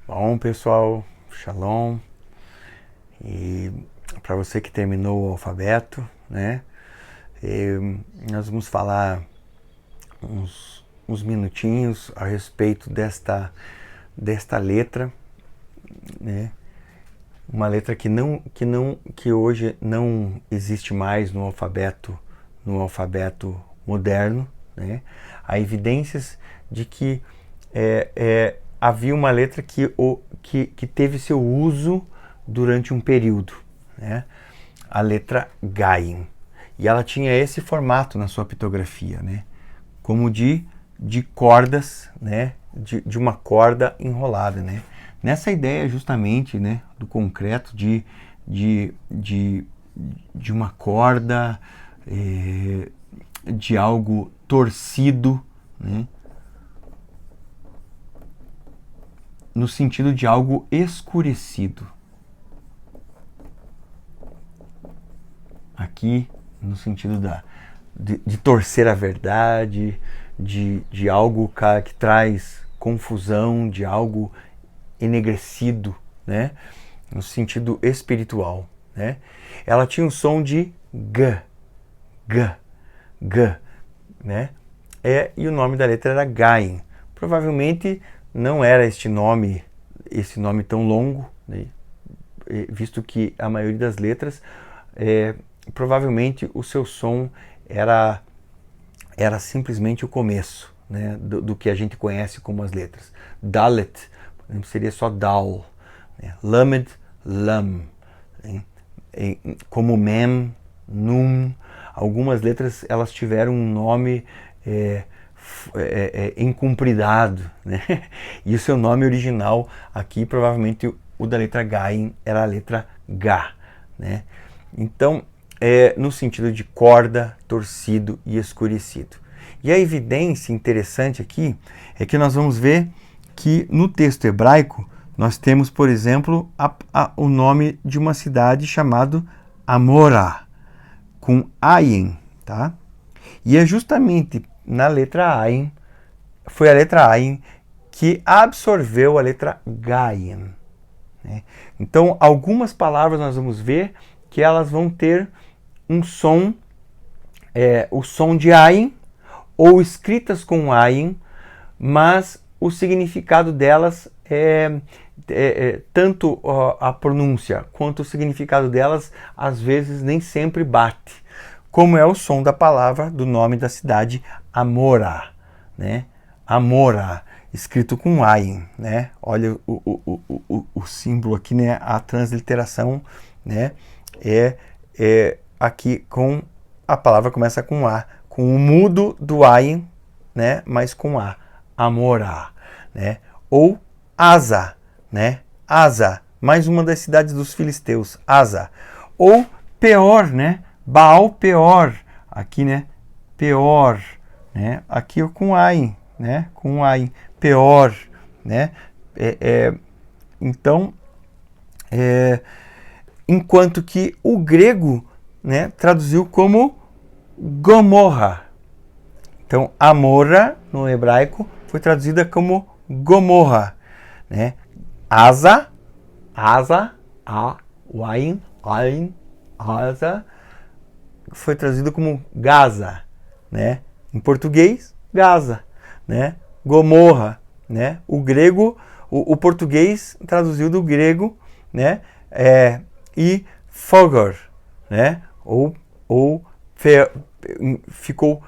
Bom, pessoal, shalom. E para você que terminou o alfabeto, né? Nós vamos falar uns minutinhos a respeito desta letra, né? Uma letra que hoje não existe mais no alfabeto moderno, né? Há evidências de que havia uma letra que teve seu uso durante um período, né? A letra Gaim. E ela tinha esse formato na sua pictografia, né? Como de cordas, né? De uma corda enrolada, né? Nessa ideia justamente, né, do concreto de uma corda, de algo torcido, né? No sentido de algo escurecido. Aqui, no sentido de torcer a verdade, de algo que traz confusão, de algo enegrecido, né? No sentido espiritual, né? Ela tinha um som de G, G, G, né? E o nome da letra era Gaim. Provavelmente não era esse nome tão longo, né? Visto que a maioria das letras, provavelmente o seu som era simplesmente o começo, né, do que a gente conhece como as letras. Dalet, por exemplo, seria só Dal, né? Lamed, Lam, né? Como Mem, Num. Algumas letras elas tiveram um nome encumpridado, né? E o seu nome original aqui, provavelmente o da letra Gaim, era a letra Gá, né? Então, no sentido de corda, torcido e escurecido. E a evidência interessante aqui é que nós vamos ver que no texto hebraico nós temos, por exemplo, o nome de uma cidade chamada Amorá, com Ayin, tá? E é justamente na letra Ayin, foi a letra Ayin que absorveu a letra Gaim, né? Então, algumas palavras nós vamos ver que elas vão ter um som, o som de Ayin, ou escritas com Ayin, mas o significado delas tanto a pronúncia quanto o significado delas às vezes nem sempre bate, como é o som da palavra do nome da cidade, Amorá, né? Amorá, escrito com Ayin, né? Olha o símbolo aqui, né? A transliteração, né? Aqui com a palavra começa com A, com o mudo do Ayin, né? Mas com A, Amorá, né? Ou Asa, né? Asa, mais uma das cidades dos filisteus, Asa. Ou Peor, né? Baal Peor, aqui, né? Peor, né? Aqui com Ayin, né? Com Ayin, Peor, né? Então, enquanto que o grego, né, traduziu como Gomorra. Então, Amorra, no hebraico, foi traduzida como Gomorra, né? Asa, Ain, Asa, foi traduzido como Gaza, né? Em português, Gaza, né? Gomorra, né? O grego, o português traduziu do grego, né? E Fogor, né? Ou ficou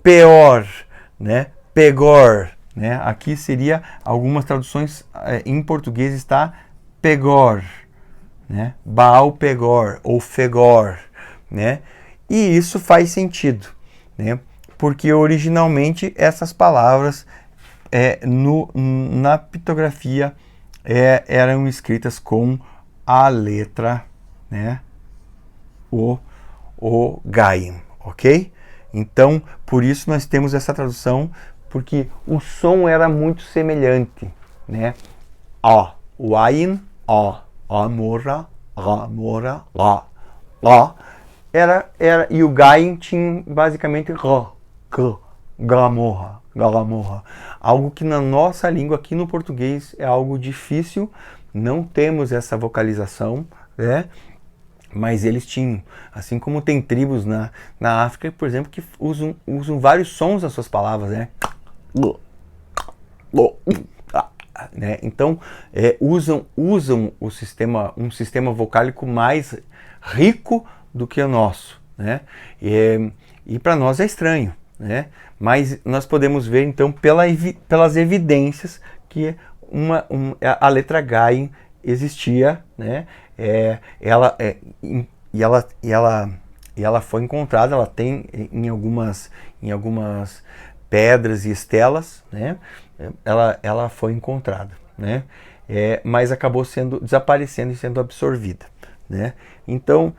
Peor, né? Pegor, né? Aqui seria, algumas traduções em português está Pegor, né? Baal Pegor ou Fegor, né? E isso faz sentido, né? Porque originalmente essas palavras na pictografia eram escritas com a letra, né? O Gaim, ok? Então, por isso nós temos essa tradução, porque o som era muito semelhante, né? O Ain, Amora, Amora, e o Gaim tinha basicamente G, Galamorra, galamorra. Algo que na nossa língua, aqui no português, é algo difícil, não temos essa vocalização, né? Mas eles tinham, assim como tem tribos na África, por exemplo, que usam vários sons nas suas palavras, né? Né? Então, usam um sistema vocálico mais rico do que o nosso, né? E para nós é estranho, né? Mas nós podemos ver, então, pelas evidências que a letra Gaim existia, né? Ela foi encontrada, ela tem em algumas pedras e estelas, né? Ela foi encontrada, né? Mas acabou desaparecendo e sendo absorvida, né? Então,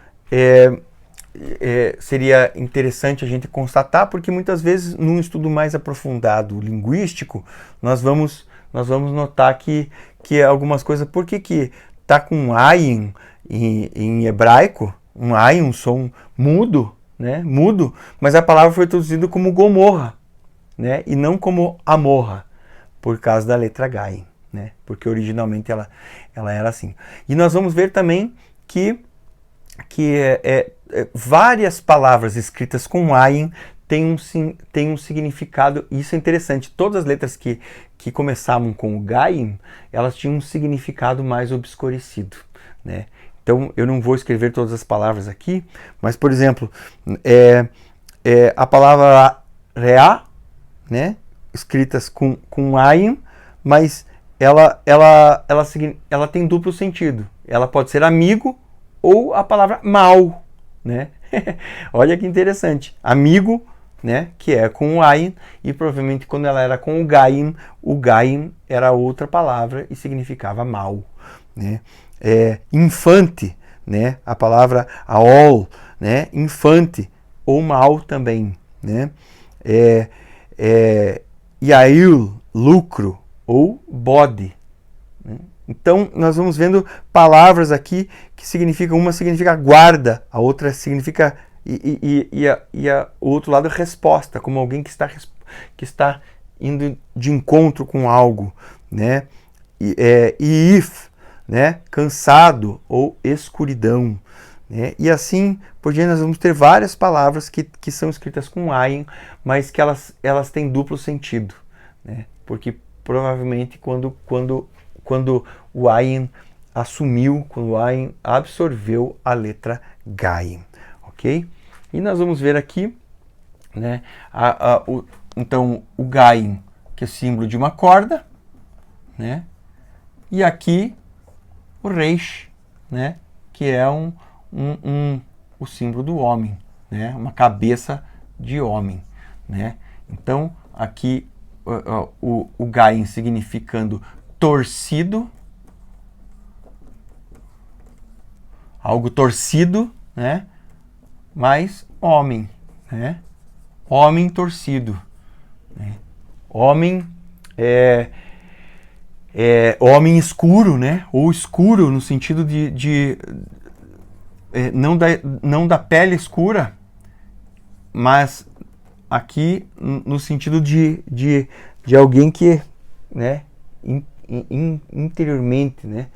seria interessante a gente constatar, porque muitas vezes num estudo mais aprofundado linguístico, nós vamos notar que algumas coisas, por que tá com ayin em hebraico, um ayin, um som mudo, né? Mudo, mas a palavra foi traduzida como Gomorra, né? E não como Amorra, por causa da letra Gaim, né? Porque originalmente ela era assim. E nós vamos ver também que várias palavras escritas com ayin têm um significado, e isso é interessante. Todas as letras que começavam com o Gaim, elas tinham um significado mais obscurecido, né? Então, eu não vou escrever todas as palavras aqui, mas, por exemplo, a palavra Reá, né, escritas com ayin, mas ela tem duplo sentido. Ela pode ser amigo ou a palavra mal, né? Olha que interessante. Amigo, né, que é com o ayin, e provavelmente quando ela era com o gaim era outra palavra e significava mal, né? Infante, né? A palavra aol, né? Infante ou mal também, né? Yail, lucro ou bode, né? Então nós vamos vendo palavras aqui que significam, uma significa guarda, a outra significa o outro lado é resposta, como alguém que está indo de encontro com algo, né? If, né? Cansado ou escuridão, né? E assim por diante, nós vamos ter várias palavras que são escritas com ayin, mas que elas têm duplo sentido, né? Porque provavelmente quando o ayin assumiu, quando o ayin absorveu a letra gaim, ok? E nós vamos ver aqui, né? Então o gaim, que é símbolo de uma corda, né? E aqui o reish, né? Que é o símbolo do homem, né? Uma cabeça de homem, né? Então aqui o gaim significando torcido, algo torcido, né? Mas homem, né? Homem torcido, né? Homem homem escuro, né? Ou escuro no sentido não da pele escura, mas aqui no sentido de alguém que, né? Interiormente, né?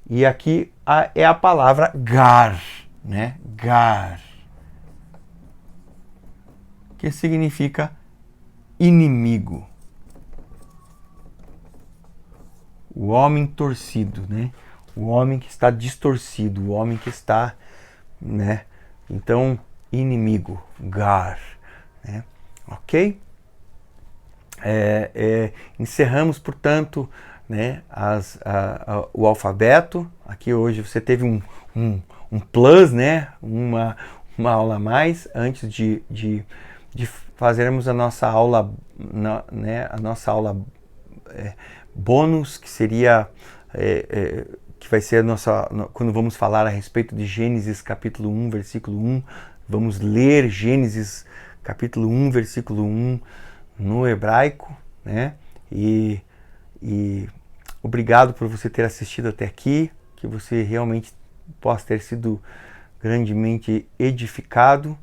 E aqui é a palavra gar, né? Gar, que significa inimigo. O homem torcido, né? O homem que está distorcido, o homem que está, né? Então, inimigo, gar, né? Ok? Encerramos, portanto, né, o alfabeto. Aqui hoje você teve um plus, né? Uma aula a mais antes de fazermos a nossa aula, né? A nossa aula bônus, que seria que vai ser quando vamos falar a respeito de Gênesis capítulo 1, versículo 1. Vamos ler Gênesis capítulo 1, versículo 1 no hebraico, né? E obrigado por você ter assistido até aqui, que você realmente possa ter sido grandemente edificado.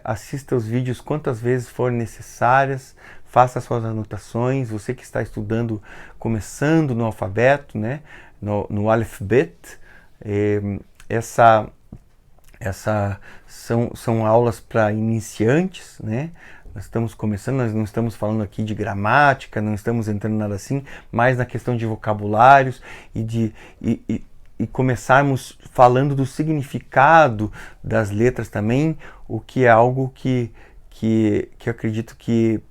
Assista os vídeos quantas vezes forem necessárias, faça suas anotações. Você que está estudando, começando no alfabeto, né, no alfabet, são aulas para iniciantes, né? Nós estamos começando, nós não estamos falando aqui de gramática, não estamos entrando nada assim, mas na questão de vocabulários e começarmos falando do significado das letras também, o que é algo que eu acredito que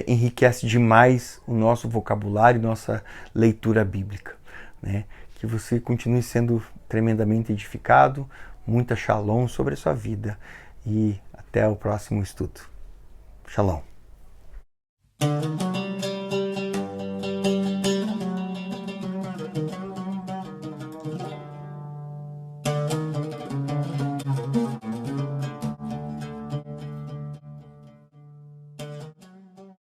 enriquece demais o nosso vocabulário, nossa leitura bíblica, né? Que você continue sendo tremendamente edificado, muita shalom sobre a sua vida e até o próximo estudo. Shalom.